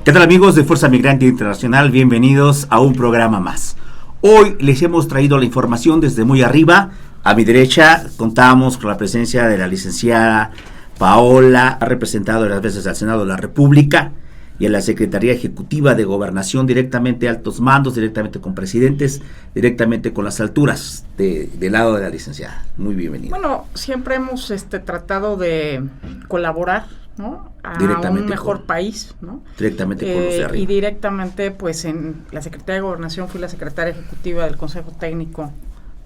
¿Qué tal, amigos de Fuerza Migrante Internacional? Bienvenidos a un programa más. Hoy les hemos traído la información desde muy arriba. A mi derecha contamos con la presencia de la licenciada Paola, ha representado varias veces al Senado de la República y a la Secretaría Ejecutiva de Gobernación, directamente a altos mandos, directamente con presidentes, directamente con las alturas del lado de la licenciada. Muy bienvenida. Bueno, siempre hemos tratado de colaborar, ¿no?, a un mejor país, ¿no? Directamente con los de arriba. Y directamente, pues, en la Secretaría de Gobernación fui la secretaria ejecutiva del Consejo Técnico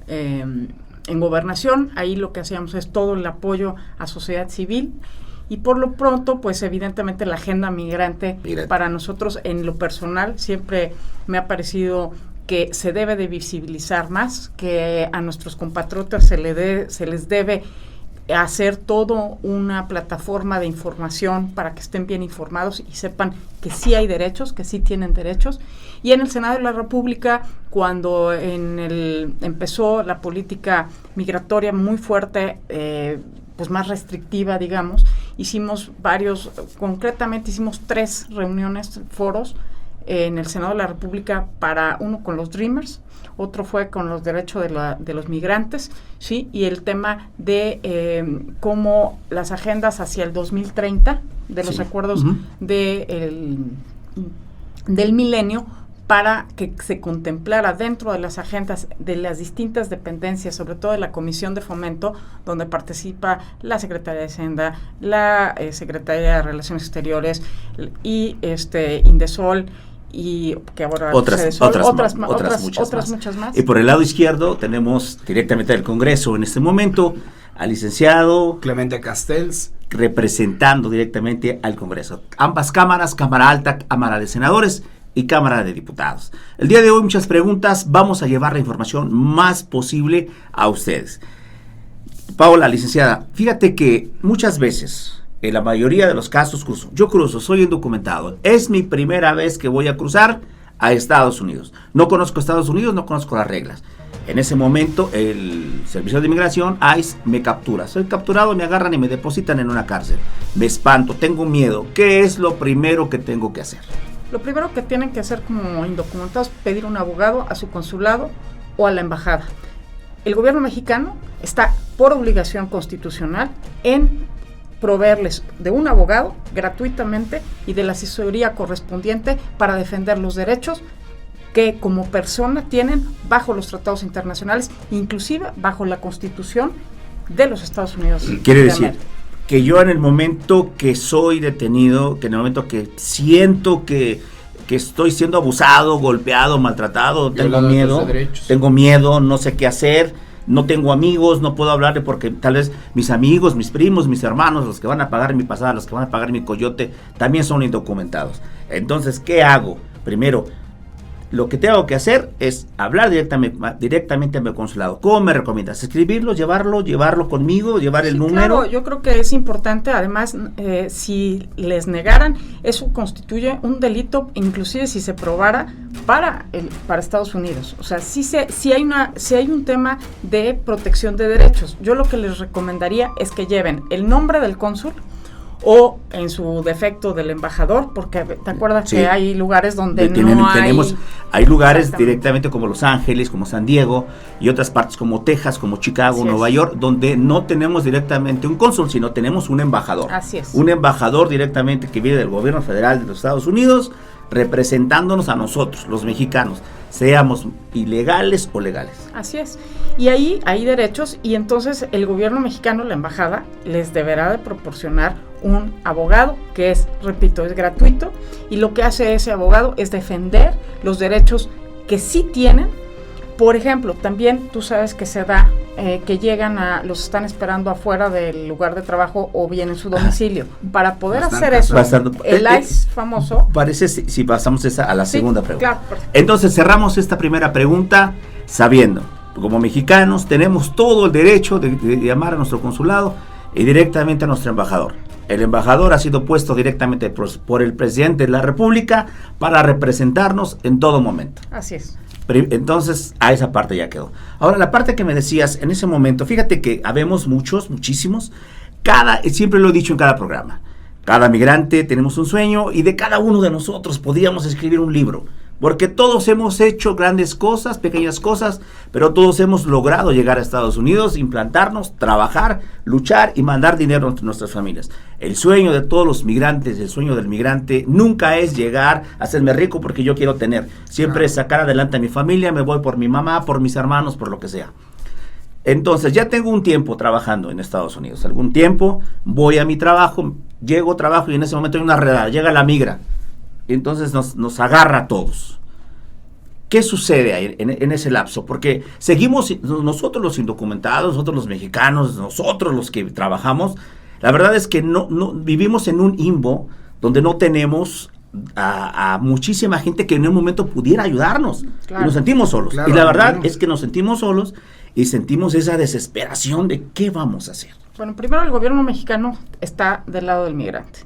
en Gobernación. Ahí lo que hacíamos es todo el apoyo a sociedad civil y por lo pronto, pues, evidentemente la agenda migrante para nosotros en lo personal siempre me ha parecido que se debe de visibilizar más, que a nuestros compatriotas se les debe hacer todo una plataforma de información para que estén bien informados y sepan que sí hay derechos, que sí tienen derechos. Y en el Senado de la República, cuando empezó la política migratoria muy fuerte, pues más restrictiva, digamos, concretamente hicimos 3 reuniones, foros, en el Senado de la República, uno con los Dreamers, otro fue con los derechos de los migrantes, ¿sí? Y el tema de cómo las agendas hacia el 2030, de los acuerdos del milenio, para que se contemplara dentro de las agendas de las distintas dependencias, sobre todo de la Comisión de Fomento, donde participa la Secretaría de Hacienda, la Secretaría de Relaciones Exteriores y Indesol, y que ahora otras muchas más. Y por el lado izquierdo tenemos directamente del Congreso en este momento al licenciado Clemente Castells, representando directamente al Congreso. Ambas cámaras, Cámara Alta, Cámara de Senadores y Cámara de Diputados. El día de hoy muchas preguntas, vamos a llevar la información más posible a ustedes. Paola, licenciada, fíjate que muchas veces, en la mayoría de los casos yo cruzo, soy indocumentado, es mi primera vez que voy a cruzar a Estados Unidos, no conozco Estados Unidos, no conozco las reglas. En ese momento el Servicio de Inmigración, ICE, me captura, soy capturado, me agarran y me depositan en una cárcel, me espanto, tengo miedo. ¿Qué es lo primero que tengo que hacer? Lo primero que tienen que hacer como indocumentados es pedir un abogado a su consulado o a la embajada. El gobierno mexicano está por obligación constitucional en proveerles de un abogado gratuitamente y de la asesoría correspondiente para defender los derechos que como persona tienen bajo los tratados internacionales, inclusive bajo la Constitución de los Estados Unidos. Quiere decir que yo en el momento que soy detenido, que en el momento que siento que estoy siendo abusado, golpeado, maltratado, tengo miedo, no sé qué hacer, no tengo amigos, no puedo hablarle porque tal vez mis amigos, mis primos, mis hermanos, los que van a pagar mi pasada, los que van a pagar mi coyote, también son indocumentados. Entonces, ¿qué hago? Primero, lo que tengo que hacer es hablar directamente a mi consulado. ¿Cómo me recomiendas? ¿Escribirlo, llevarlo conmigo, llevar el número? Claro, yo creo que es importante. Además, si les negaran, eso constituye un delito, inclusive si se probara para Estados Unidos. O sea, si hay un tema de protección de derechos. Yo lo que les recomendaría es que lleven el nombre del cónsul o en su defecto del embajador, porque te acuerdas que hay lugares donde hay lugares directamente como Los Ángeles, como San Diego y otras partes como Texas, como Chicago, Nueva York, donde no tenemos directamente un cónsul, sino tenemos un embajador. Así es. Un embajador directamente que viene del gobierno federal de los Estados Unidos, representándonos a nosotros, los mexicanos, seamos ilegales o legales. Así es. Y ahí hay derechos y entonces el gobierno mexicano, la embajada, les deberá de proporcionar un abogado que es gratuito, y lo que hace ese abogado es defender los derechos que sí tienen. Por ejemplo, también tú sabes que se da que los están esperando afuera del lugar de trabajo o bien en su domicilio. Para poder hacer eso, el ICE famoso. Parece si pasamos a la segunda pregunta. Claro. Entonces cerramos esta primera pregunta sabiendo, como mexicanos tenemos todo el derecho de llamar a nuestro consulado y directamente a nuestro embajador. El embajador ha sido puesto directamente por el presidente de la República para representarnos en todo momento. Así es. Entonces, a esa parte ya quedó. Ahora, la parte que me decías, en ese momento, fíjate que habemos muchísimos, siempre lo he dicho en cada programa, Cada migrante tenemos un sueño y de cada uno de nosotros podríamos escribir un libro. Porque todos hemos hecho grandes cosas, pequeñas cosas, pero todos hemos logrado llegar a Estados Unidos, implantarnos, trabajar, luchar y mandar dinero a nuestras familias. El sueño de todos los migrantes, el sueño del migrante, nunca es llegar a hacerme rico porque yo quiero tener. Siempre es sacar adelante a mi familia, me voy por mi mamá, por mis hermanos, por lo que sea. Entonces, ya tengo un tiempo trabajando en Estados Unidos. Algún tiempo, voy a mi trabajo, llego a trabajo y en ese momento hay una redada, llega la migra. Y entonces nos agarra a todos. ¿Qué sucede ahí en ese lapso? Porque seguimos, nosotros los indocumentados, nosotros los mexicanos, nosotros los que trabajamos, la verdad es que no vivimos en un limbo donde no tenemos a muchísima gente que en un momento pudiera ayudarnos. Claro. Y nos sentimos solos. Claro, y la verdad es que nos sentimos solos y sentimos esa desesperación de qué vamos a hacer. Bueno, primero el gobierno mexicano está del lado del migrante.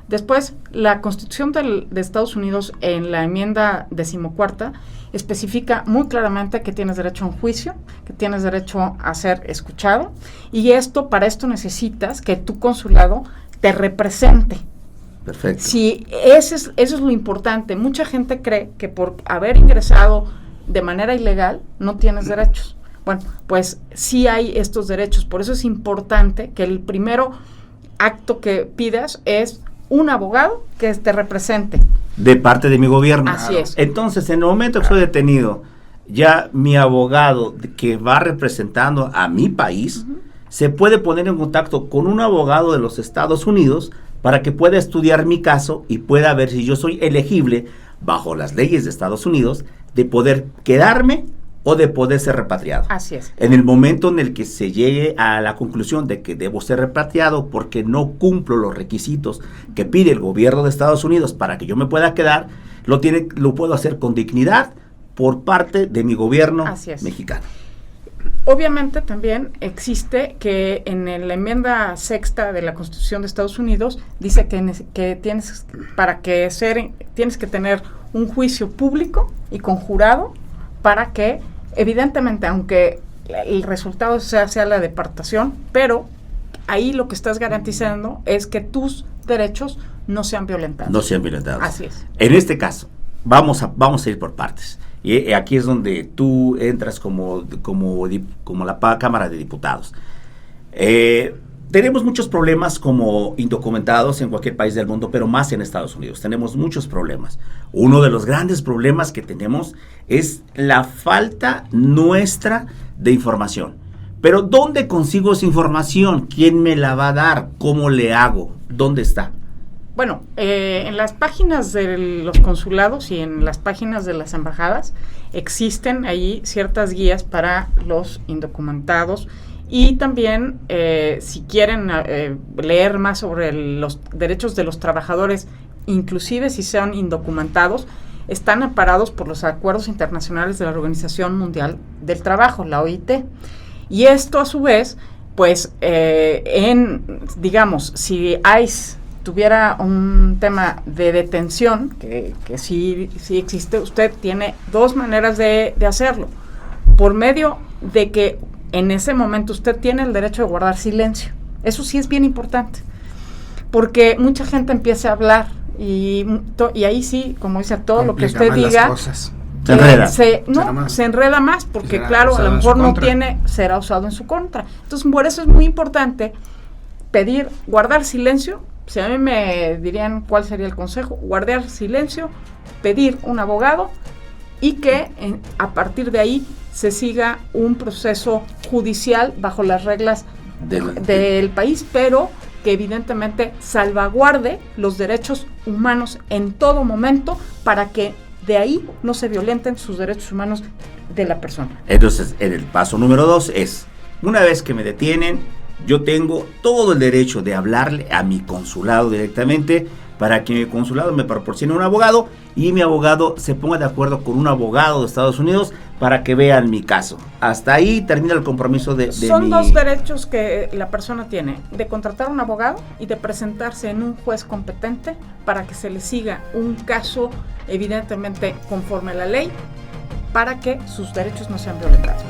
Después, la Constitución de Estados Unidos, en la enmienda 14ª, especifica muy claramente que tienes derecho a un juicio, que tienes derecho a ser escuchado, y para esto necesitas que tu consulado te represente. Perfecto. Sí, eso es lo importante. Mucha gente cree que por haber ingresado de manera ilegal no tienes derechos. Bueno, pues sí hay estos derechos. Por eso es importante que el primero acto que pidas es un abogado que te represente. De parte de mi gobierno. Así es. Entonces, en el momento que soy detenido, ya mi abogado que va representando a mi país, se puede poner en contacto con un abogado de los Estados Unidos para que pueda estudiar mi caso y pueda ver si yo soy elegible, bajo las leyes de Estados Unidos, de poder quedarme o de poder ser repatriado. Así es. En el momento en el que se llegue a la conclusión de que debo ser repatriado porque no cumplo los requisitos que pide el gobierno de Estados Unidos para que yo me pueda quedar, lo puedo hacer con dignidad por parte de mi gobierno mexicano. Obviamente también existe que en la enmienda 6ª de la Constitución de Estados Unidos dice que tienes que tener un juicio público y conjurado para que, evidentemente, aunque el resultado sea la deportación, pero ahí lo que estás garantizando es que tus derechos no sean violentados. No sean violentados. Así es. En este caso, vamos a ir por partes. Y aquí es donde tú entras como la Cámara de Diputados. Tenemos muchos problemas como indocumentados en cualquier país del mundo, pero más en Estados Unidos. Tenemos muchos problemas. Uno de los grandes problemas que tenemos es la falta nuestra de información. Pero ¿dónde consigo esa información? ¿Quién me la va a dar? ¿Cómo le hago? ¿Dónde está? Bueno, en las páginas de los consulados y en las páginas de las embajadas existen ahí ciertas guías para los indocumentados. Y también, si quieren leer más sobre los derechos de los trabajadores, inclusive si sean indocumentados, están amparados por los acuerdos internacionales de la Organización Mundial del Trabajo, la OIT. Y esto, a su vez, pues, digamos, si ICE tuviera un tema de detención, que sí existe, usted tiene dos maneras de hacerlo. Por medio de que en ese momento usted tiene el derecho de guardar silencio. Eso sí es bien importante, porque mucha gente empieza a hablar y ahí sí, como dice, todo lo que usted diga se enreda. Se enreda más, porque claro, a lo mejor no será usado en su contra. Entonces, por eso es muy importante guardar silencio. Si a mí me dirían cuál sería el consejo, guardar silencio, pedir un abogado y que a partir de ahí se siga un proceso judicial bajo las reglas del país, pero que evidentemente salvaguarde los derechos humanos en todo momento para que de ahí no se violenten sus derechos humanos de la persona. Entonces, el paso número 2 es, una vez que me detienen, yo tengo todo el derecho de hablarle a mi consulado directamente para que mi consulado me proporcione un abogado y mi abogado se ponga de acuerdo con un abogado de Estados Unidos para que vean mi caso. Hasta ahí termina el compromiso de Son dos derechos que la persona tiene, de contratar un abogado y de presentarse en un juez competente para que se le siga un caso evidentemente conforme a la ley para que sus derechos no sean violentados.